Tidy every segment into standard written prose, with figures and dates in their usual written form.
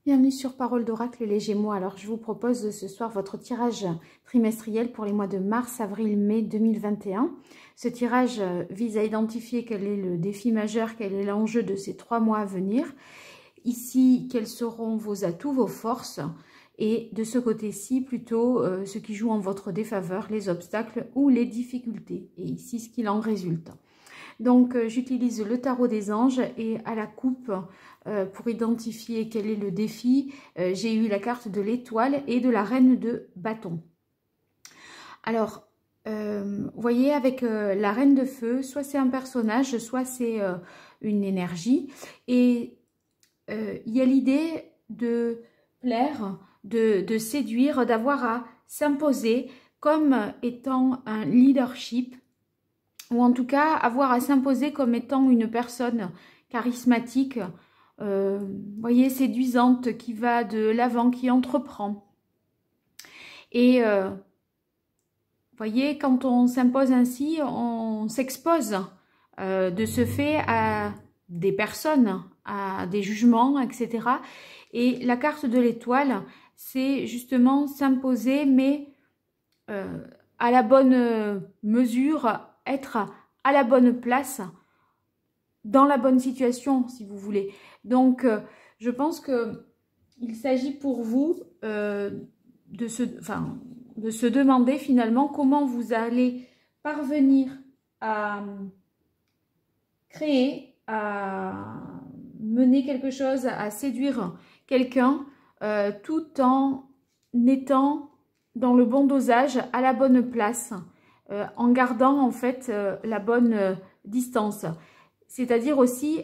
Bienvenue sur Parole d'Oracle les Gémeaux. Alors je vous propose ce soir votre tirage trimestriel pour les mois de mars, avril, mai 2021. Ce tirage vise à identifier quel est le défi majeur, quel est l'enjeu de ces 3 mois à venir. Ici, quels seront vos atouts, vos forces. Et de ce côté-ci, plutôt ce qui joue en votre défaveur, les obstacles ou les difficultés. Et ici, ce qu'il en résulte. Donc, j'utilise le tarot des anges et à la coupe, pour identifier quel est le défi, j'ai eu la carte de l'étoile et de la reine de bâton. Alors, vous voyez, avec la reine de feu, soit c'est un personnage, soit c'est une énergie. Et il y a l'idée de plaire, de séduire, d'avoir à s'imposer comme étant un leadership, ou en tout cas avoir à s'imposer comme étant une personne charismatique, voyez, séduisante, qui va de l'avant, qui entreprend. Et voyez, quand on s'impose ainsi, on s'expose de ce fait à des personnes, à des jugements, etc. Et la carte de l'étoile, c'est justement s'imposer, mais à la bonne mesure, être à la bonne place, dans la bonne situation, si vous voulez. Donc, je pense qu'il s'agit pour vous de se demander finalement comment vous allez parvenir à créer, à mener quelque chose, à séduire quelqu'un, tout en étant dans le bon dosage, à la bonne place, en gardant en fait la bonne distance. C'est-à-dire aussi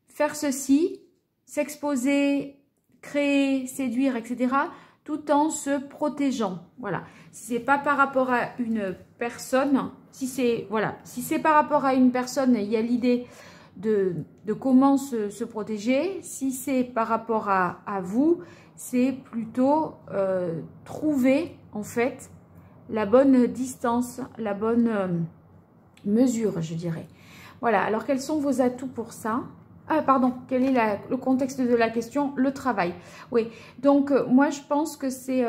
faire ceci, s'exposer, créer, séduire, etc., tout en se protégeant. Voilà. Si c'est pas par rapport à une personne, si c'est par rapport à une personne, il y a l'idée de comment se protéger. Si c'est par rapport à vous, c'est plutôt trouver en fait la bonne distance, la bonne mesure, je dirais. Voilà, alors quels sont vos atouts pour ça? Ah, pardon, quel est le contexte de la question? Le travail. Oui, donc moi je pense que c'est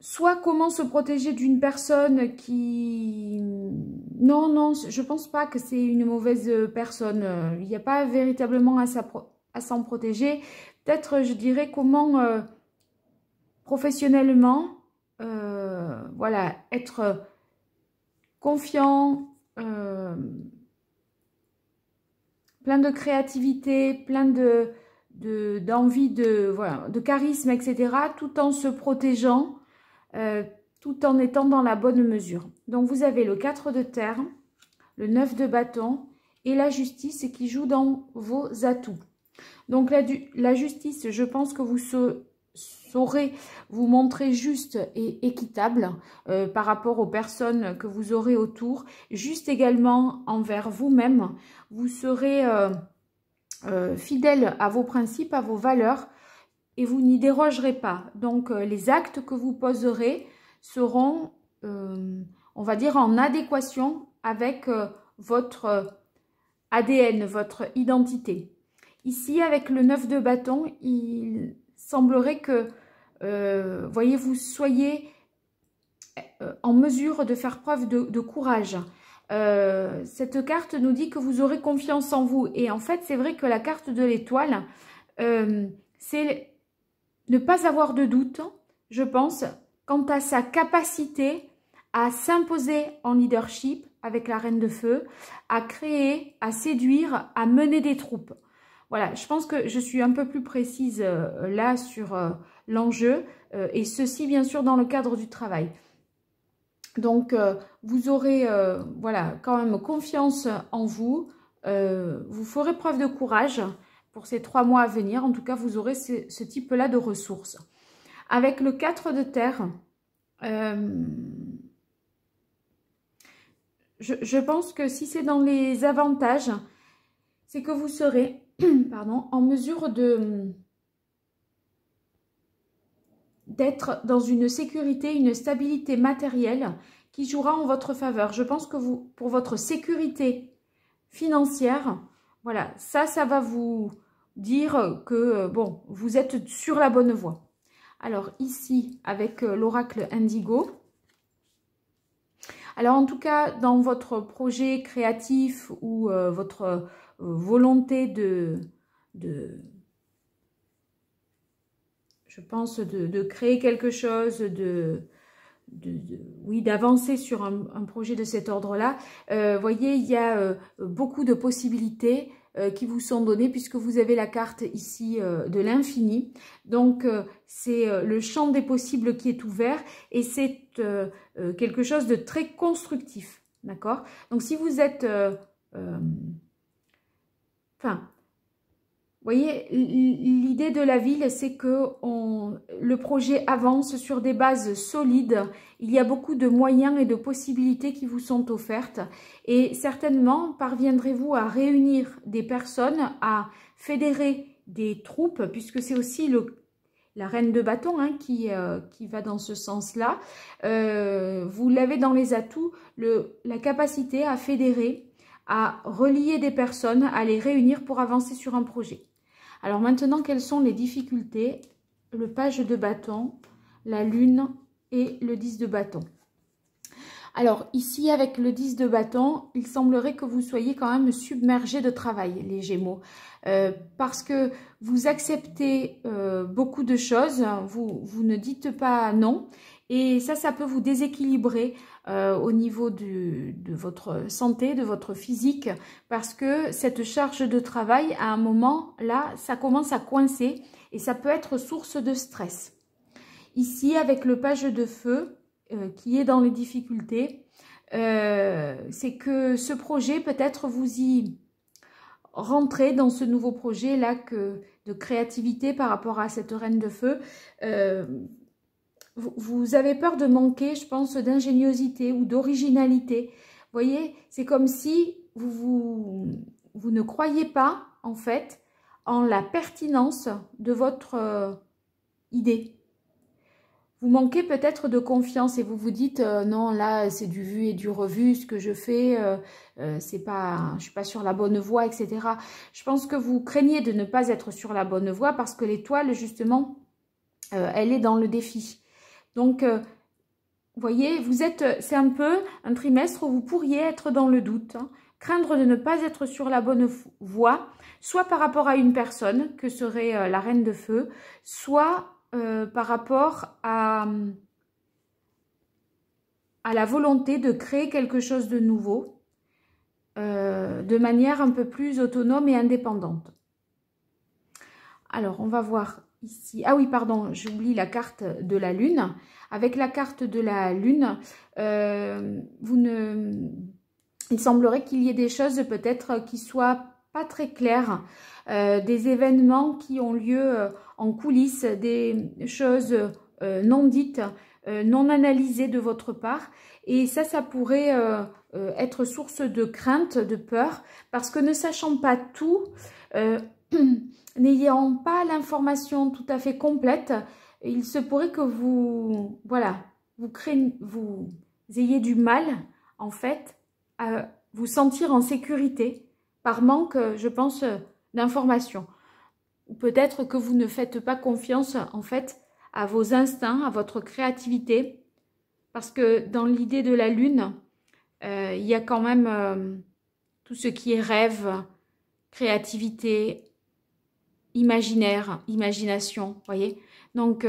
soit comment se protéger d'une personne qui... Non, je pense pas que c'est une mauvaise personne. Il n'y a pas véritablement à s'en protéger. Peut-être, je dirais, comment professionnellement, voilà, être confiant, plein de créativité, plein d'envie, de charisme, etc., tout en se protégeant, tout en étant dans la bonne mesure. Donc, vous avez le 4 de terre, le 9 de bâton et la justice qui joue dans vos atouts. Donc, la justice, je pense que vous saurez vous montrer juste et équitable par rapport aux personnes que vous aurez autour, juste également envers vous-même. Vous serez fidèle à vos principes, à vos valeurs et vous n'y dérogerez pas. Donc les actes que vous poserez seront, on va dire, en adéquation avec votre ADN, votre identité. Ici, avec le 9 de bâton, il semblerait que voyez, vous soyez en mesure de faire preuve de courage. Cette carte nous dit que vous aurez confiance en vous. Et en fait, c'est vrai que la carte de l'étoile, c'est ne pas avoir de doute, je pense, quant à sa capacité à s'imposer en leadership avec la reine de feu, à créer, à séduire, à mener des troupes. Voilà, je pense que je suis un peu plus précise là sur l'enjeu, et ceci bien sûr dans le cadre du travail. Donc vous aurez voilà, quand même confiance en vous, vous ferez preuve de courage pour ces 3 mois à venir. En tout cas, vous aurez ce type-là de ressources. Avec le 4 de terre, je pense que si c'est dans les avantages, c'est que vous serez pardon, en mesure d'être dans une sécurité, une stabilité matérielle qui jouera en votre faveur. Je pense que pour votre sécurité financière, Voilà, ça va vous dire que, bon, vous êtes sur la bonne voie. Alors ici, avec l'oracle Indigo. Alors en tout cas, dans votre projet créatif ou votre volonté je pense, de créer quelque chose, oui, d'avancer sur un projet de cet ordre-là, voyez, il y a beaucoup de possibilités qui vous sont données puisque vous avez la carte ici de l'infini. Donc, c'est le champ des possibles qui est ouvert et c'est quelque chose de très constructif, d'accord? Donc, si vous êtes... vous voyez, l'idée de la ville, c'est que le projet avance sur des bases solides. Il y a beaucoup de moyens et de possibilités qui vous sont offertes. Et certainement, parviendrez-vous à réunir des personnes, à fédérer des troupes, puisque c'est aussi la reine de bâton hein, qui va dans ce sens-là. Vous l'avez dans les atouts, la capacité à fédérer, à relier des personnes, à les réunir pour avancer sur un projet. Alors maintenant, quelles sont les difficultés? Le page de bâton, la lune et le 10 de bâton. Alors ici, avec le 10 de bâton, il semblerait que vous soyez quand même submergé de travail, les Gémeaux. Parce que vous acceptez beaucoup de choses, vous ne dites pas non. Et ça peut vous déséquilibrer au niveau de votre santé, de votre physique, parce que cette charge de travail, à un moment, là, ça commence à coincer et ça peut être source de stress. Ici, avec le page de feu, qui est dans les difficultés, c'est que ce projet, peut-être vous y rentrez dans ce nouveau projet-là de créativité par rapport à cette reine de feu. Vous avez peur de manquer, je pense, d'ingéniosité ou d'originalité. Vous voyez, c'est comme si vous ne croyez pas, en fait, en la pertinence de votre idée. Vous manquez peut-être de confiance et vous vous dites non, là, c'est du vu et du revu, ce que je fais, je suis pas sur la bonne voie, etc. Je pense que vous craignez de ne pas être sur la bonne voie parce que l'étoile, justement, elle est dans le défi. Donc, vous voyez, c'est un peu un trimestre où vous pourriez être dans le doute, hein, craindre de ne pas être sur la bonne voie, soit par rapport à une personne, que serait la reine de feu, soit par rapport à la volonté de créer quelque chose de nouveau, de manière un peu plus autonome et indépendante. Alors, on va voir ici. Ah oui, pardon, j'oublie la carte de la Lune. Avec la carte de la Lune, il semblerait qu'il y ait des choses peut-être qui soient pas très claires, des événements qui ont lieu en coulisses, des choses non dites, non analysées de votre part. Et ça pourrait être source de crainte, de peur, parce que ne sachant pas tout, n'ayant pas l'information tout à fait complète, il se pourrait que vous ayez du mal, en fait, à vous sentir en sécurité par manque, je pense, d'informations. Ou peut-être que vous ne faites pas confiance, en fait, à vos instincts, à votre créativité, parce que dans l'idée de la Lune, il y a quand même tout ce qui est rêve, créativité, imaginaire, imagination, voyez. Donc,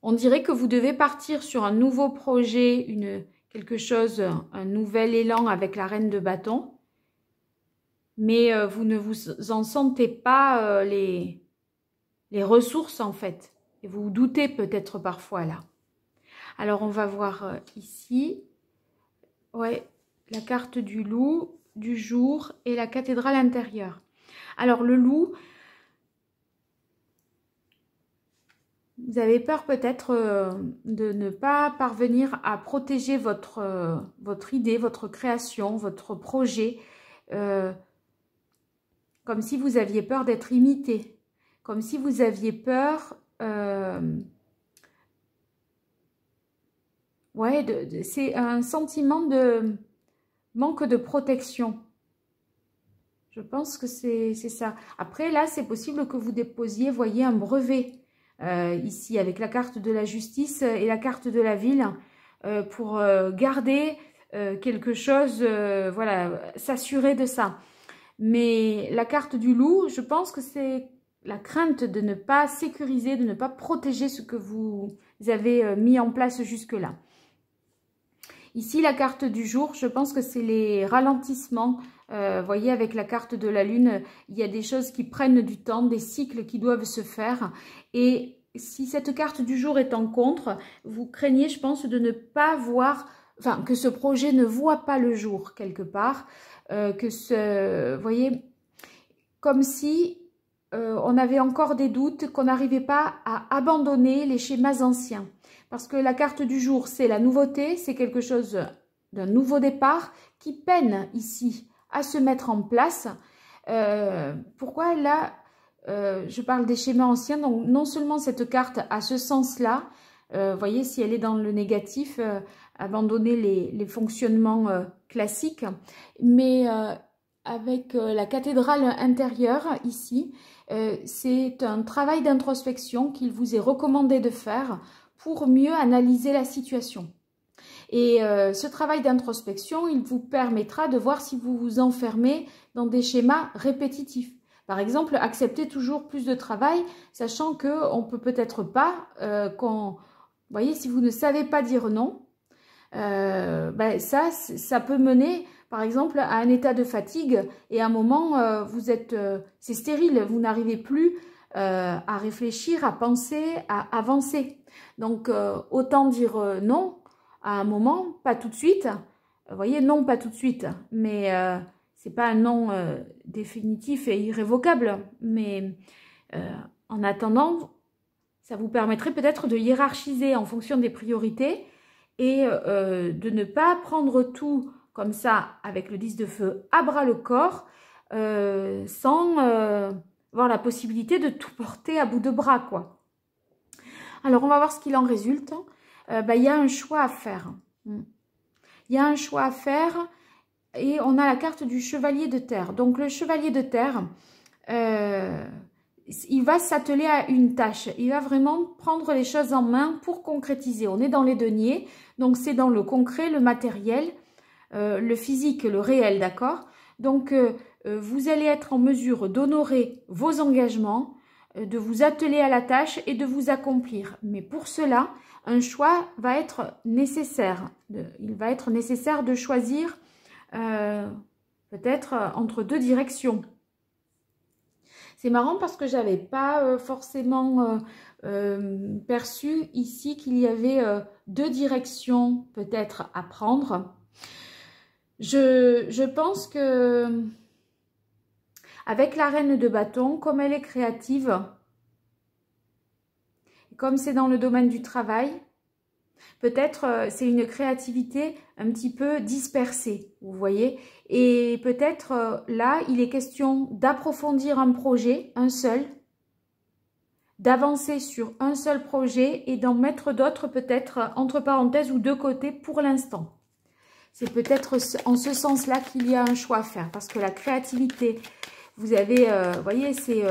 on dirait que vous devez partir sur un nouveau projet, quelque chose, un nouvel élan avec la reine de bâton, mais vous ne vous en sentez pas les ressources en fait, et vous doutez peut-être parfois là. Alors, on va voir ici, ouais, la carte du loup, du jour et la cathédrale intérieure. Alors, le loup, vous avez peur peut-être de ne pas parvenir à protéger votre idée, votre création, votre projet, comme si vous aviez peur d'être imité, comme si vous aviez peur, ouais, c'est un sentiment de manque de protection. Je pense que c'est ça. Après, là, c'est possible que vous déposiez, voyez, un brevet ici avec la carte de la justice et la carte de la ville pour garder quelque chose, voilà, s'assurer de ça. Mais la carte du loup, je pense que c'est la crainte de ne pas sécuriser, de ne pas protéger ce que vous avez mis en place jusque-là. Ici, la carte du jour, je pense que c'est les ralentissements. Voyez, avec la carte de la lune, il y a des choses qui prennent du temps, des cycles qui doivent se faire. Et si cette carte du jour est en contre, vous craignez, je pense, de ne pas voir, enfin, que ce projet ne voit pas le jour quelque part. Voyez, comme si on avait encore des doutes, qu'on n'arrivait pas à abandonner les schémas anciens. Parce que la carte du jour, c'est la nouveauté, c'est quelque chose d'un nouveau départ qui peine ici à se mettre en place. Pourquoi là, je parle des schémas anciens, donc non seulement cette carte a ce sens-là, voyez, si elle est dans le négatif, abandonner les fonctionnements classiques, mais avec la cathédrale intérieure ici, c'est un travail d'introspection qu'il vous est recommandé de faire pour mieux analyser la situation. Et ce travail d'introspection, il vous permettra de voir si vous vous enfermez dans des schémas répétitifs. Par exemple, accepter toujours plus de travail, sachant qu'on ne peut peut-être pas, vous voyez, si vous ne savez pas dire non, ça peut mener, par exemple, à un état de fatigue et à un moment, c'est stérile, vous n'arrivez plus à réfléchir, à penser, à avancer. Donc, autant dire non à un moment, pas tout de suite. Vous voyez, non, pas tout de suite, mais c'est pas un non définitif et irrévocable. Mais en attendant, ça vous permettrait peut-être de hiérarchiser en fonction des priorités et de ne pas prendre tout comme ça avec le 10 de feu à bras le corps sans avoir la possibilité de tout porter à bout de bras, quoi. Alors, on va voir ce qu'il en résulte. Il y a un choix à faire. Il y a un choix à faire et on a la carte du chevalier de terre. Donc, le chevalier de terre, il va s'atteler à une tâche. Il va vraiment prendre les choses en main pour concrétiser. On est dans les deniers, donc c'est dans le concret, le matériel, le physique, le réel, d'accord? Donc, vous allez être en mesure d'honorer vos engagements, de vous atteler à la tâche et de vous accomplir. Mais pour cela, un choix va être nécessaire. Il va être nécessaire de choisir peut-être entre deux directions. C'est marrant parce que je n'avais pas forcément perçu ici qu'il y avait deux directions peut-être à prendre. Je pense que avec la reine de bâton, comme elle est créative, comme c'est dans le domaine du travail, peut-être c'est une créativité un petit peu dispersée, vous voyez. Et peut-être là, il est question d'approfondir un projet, un seul, d'avancer sur un seul projet et d'en mettre d'autres peut-être entre parenthèses ou de côté pour l'instant. C'est peut-être en ce sens-là qu'il y a un choix à faire parce que la créativité, vous avez, vous voyez, c'est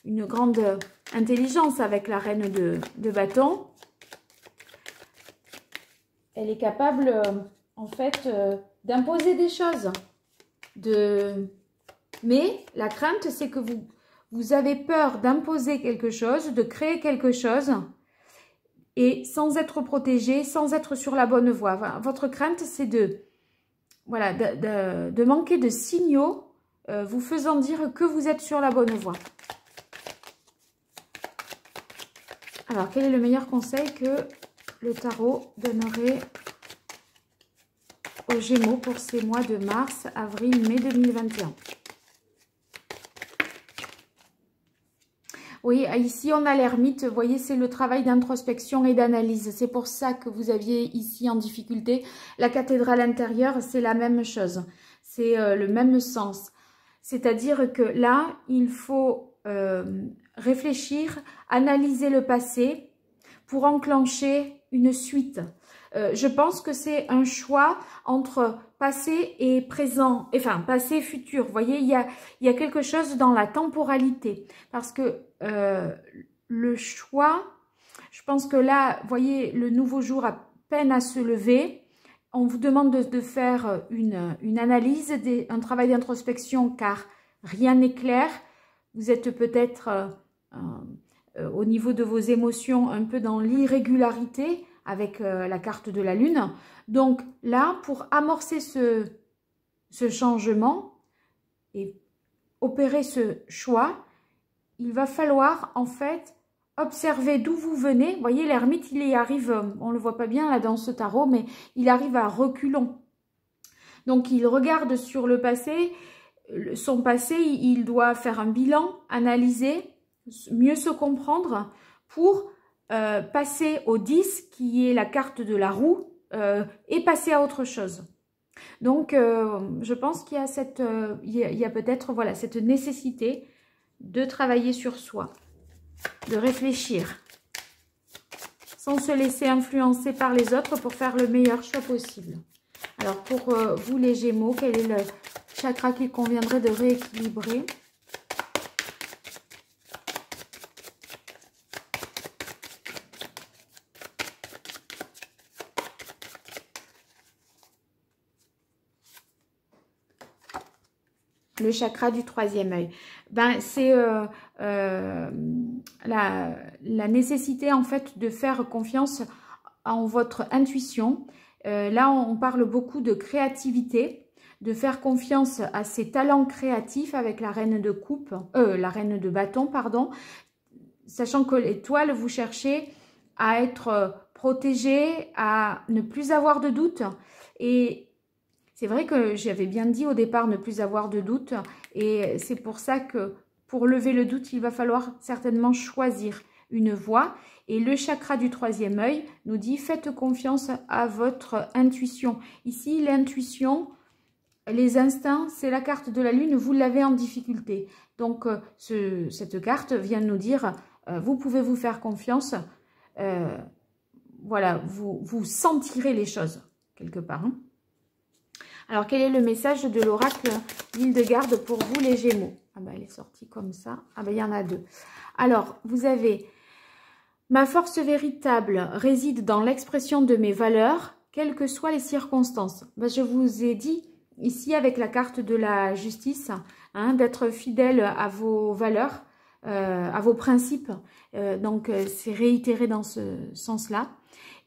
une grande intelligence avec la reine de bâton. Elle est capable, en fait, d'imposer des choses. Mais la crainte, c'est que vous avez peur d'imposer quelque chose, de créer quelque chose, et sans être protégé, sans être sur la bonne voie. Enfin, votre crainte, c'est de manquer de signaux vous faisant dire que vous êtes sur la bonne voie. Alors, quel est le meilleur conseil que le tarot donnerait aux Gémeaux pour ces mois de mars, avril, mai 2021? Oui, ici on a l'ermite, vous voyez, c'est le travail d'introspection et d'analyse. C'est pour ça que vous aviez ici en difficulté. La cathédrale intérieure, c'est la même chose. C'est le même sens. C'est-à-dire que là, il faut réfléchir, analyser le passé pour enclencher une suite. Je pense que c'est un choix entre passé et présent, enfin passé et futur. Vous voyez, il y a quelque chose dans la temporalité. Parce que le choix, je pense que là, vous voyez, le nouveau jour a peine à se lever. On vous demande de faire une analyse, un travail d'introspection, car rien n'est clair. Vous êtes peut-être au niveau de vos émotions un peu dans l'irrégularité avec la carte de la lune. Donc là, pour amorcer ce changement et opérer ce choix, il va falloir en fait observer d'où vous venez. Vous voyez, l'ermite, il y arrive, on ne le voit pas bien là dans ce tarot, mais il arrive à reculons. Donc il regarde sur le passé, son passé, il doit faire un bilan, analyser, mieux se comprendre pour passer au 10 qui est la carte de la roue et passer à autre chose. Donc je pense qu'il y a il y a peut-être voilà, cette nécessité de travailler sur soi, de réfléchir sans se laisser influencer par les autres pour faire le meilleur choix possible. Alors pour vous les Gémeaux, quel est le chakra qu'il conviendrait de rééquilibrer? Le chakra du troisième œil. Ben, c'est la nécessité en fait de faire confiance en votre intuition. Là, on parle beaucoup de créativité, de faire confiance à ses talents créatifs avec la reine de coupe, la reine de bâton, pardon. Sachant que l'étoile, vous cherchez à être protégé, à ne plus avoir de doute. Et c'est vrai que j'avais bien dit au départ ne plus avoir de doute et c'est pour ça que pour lever le doute, il va falloir certainement choisir une voie. Et le chakra du troisième œil nous dit faites confiance à votre intuition. Ici, l'intuition, les instincts, c'est la carte de la lune, vous l'avez en difficulté. Donc, cette carte vient nous dire vous pouvez vous faire confiance. Voilà, vous sentirez les choses quelque part. Hein. Alors, quel est le message de l'oracle d'Hildegarde pour vous, les Gémeaux? Ah ben, elle est sortie comme ça. Ah ben, il y en a deux. Alors, vous avez « Ma force véritable réside dans l'expression de mes valeurs, quelles que soient les circonstances. » Ben, je vous ai dit, ici, avec la carte de la justice, hein, d'être fidèle à vos valeurs, à vos principes. Donc, c'est réitéré dans ce sens-là.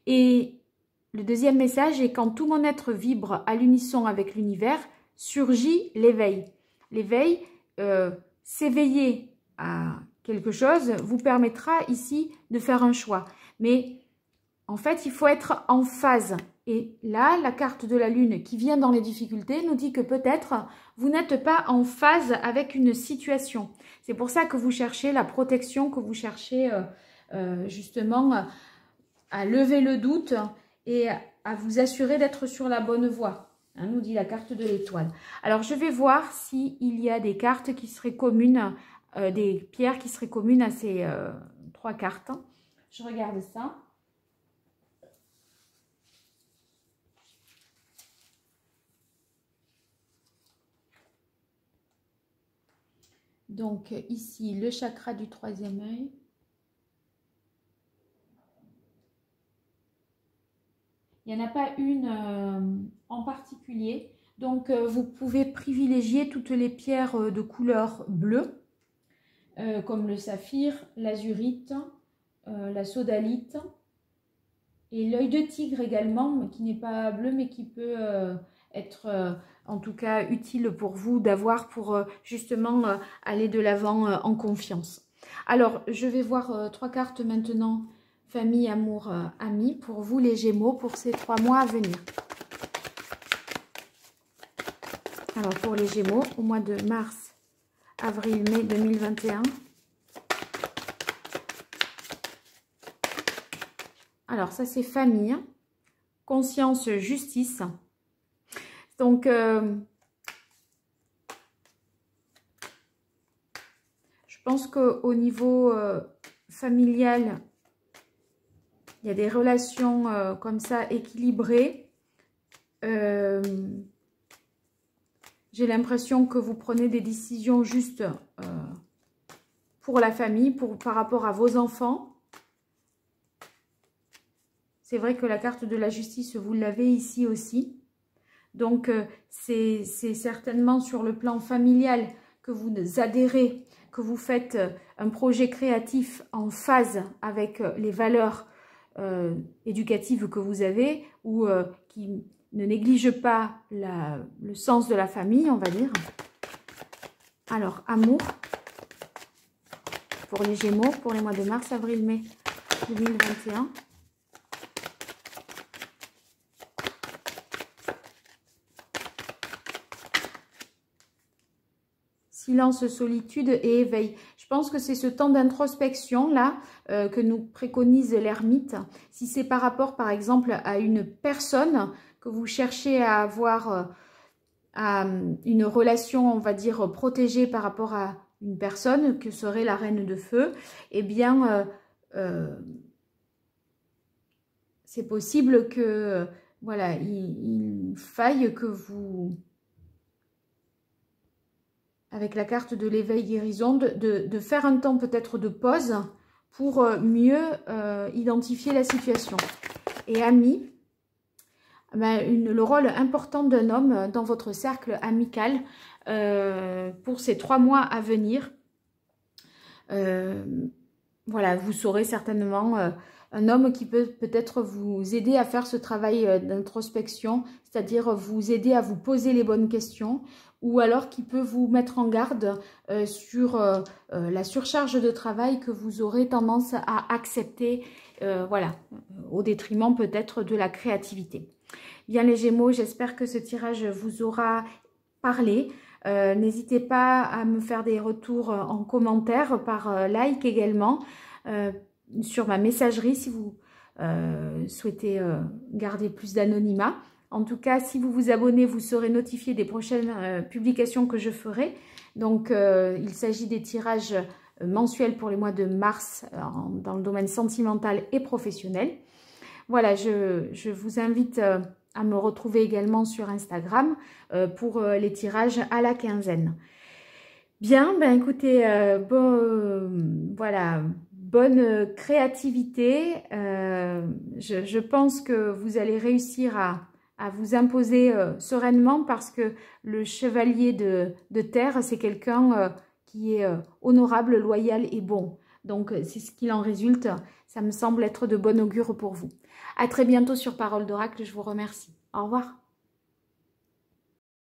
Et le deuxième message est quand tout mon être vibre à l'unisson avec l'univers, surgit l'éveil. L'éveil, s'éveiller à quelque chose, vous permettra ici de faire un choix. Mais en fait, il faut être en phase. Et là, la carte de la lune qui vient dans les difficultés nous dit que peut-être vous n'êtes pas en phase avec une situation. C'est pour ça que vous cherchez la protection, que vous cherchez justement à lever le doute et à vous assurer d'être sur la bonne voie, hein, nous dit la carte de l'étoile. Alors, je vais voir s'il y a des cartes qui seraient communes, des pierres qui seraient communes à ces trois cartes. Je regarde ça. Donc, ici, le chakra du troisième œil. Il n'y en a pas une en particulier. Donc, vous pouvez privilégier toutes les pierres de couleur bleue, comme le saphir, l'azurite, la sodalite et l'œil de tigre également, qui n'est pas bleu, mais qui peut être en tout cas utile pour vous d'avoir pour justement aller de l'avant en confiance. Alors, je vais voir trois cartes maintenant. Famille, amour, amis, pour vous les Gémeaux, pour ces 3 mois à venir. Alors, pour les Gémeaux, au mois de mars, avril, mai 2021. Alors, ça, c'est famille, conscience, justice. Donc, je pense qu'au niveau familial, Il y a des relations comme ça équilibrées. J'ai l'impression que vous prenez des décisions juste pour la famille, par rapport à vos enfants. C'est vrai que la carte de la justice, vous l'avez ici aussi. Donc, c'est certainement sur le plan familial que vous adhérez, que vous faites un projet créatif en phase avec les valeurs éducatives que vous avez ou qui ne néglige pas le sens de la famille, on va dire. Alors, amour pour les Gémeaux, pour les mois de mars, avril, mai 2021. Silence, solitude et éveil. Je pense que c'est ce temps d'introspection là que nous préconise l'ermite. Si c'est par rapport par exemple à une personne que vous cherchez à avoir à une relation, on va dire, protégée par rapport à une personne que serait la reine de feu, eh bien c'est possible que voilà, il faille que vous, avec la carte de l'éveil guérison, de faire un temps peut-être de pause pour mieux identifier la situation. Et amis, ben, le rôle important d'un homme dans votre cercle amical pour ces 3 mois à venir. Voilà, vous saurez certainement un homme qui peut peut-être vous aider à faire ce travail d'introspection, c'est-à-dire vous aider à vous poser les bonnes questions, ou alors qui peut vous mettre en garde sur la surcharge de travail que vous aurez tendance à accepter, voilà, au détriment peut-être de la créativité. Bien les Gémeaux, j'espère que ce tirage vous aura parlé. N'hésitez pas à me faire des retours en commentaire, par like également, sur ma messagerie si vous souhaitez garder plus d'anonymat. En tout cas, si vous vous abonnez, vous serez notifié des prochaines publications que je ferai. Donc, il s'agit des tirages mensuels pour les mois de mars dans le domaine sentimental et professionnel. Voilà, je vous invite à me retrouver également sur Instagram pour les tirages à la quinzaine. Bien, ben écoutez, voilà, bonne créativité. Je pense que vous allez réussir à vous imposer sereinement parce que le chevalier de terre, c'est quelqu'un qui est honorable, loyal et bon. Donc, c'est ce qu'il en résulte. Ça me semble être de bon augure pour vous. À très bientôt sur Parole d'Oracle. Je vous remercie. Au revoir.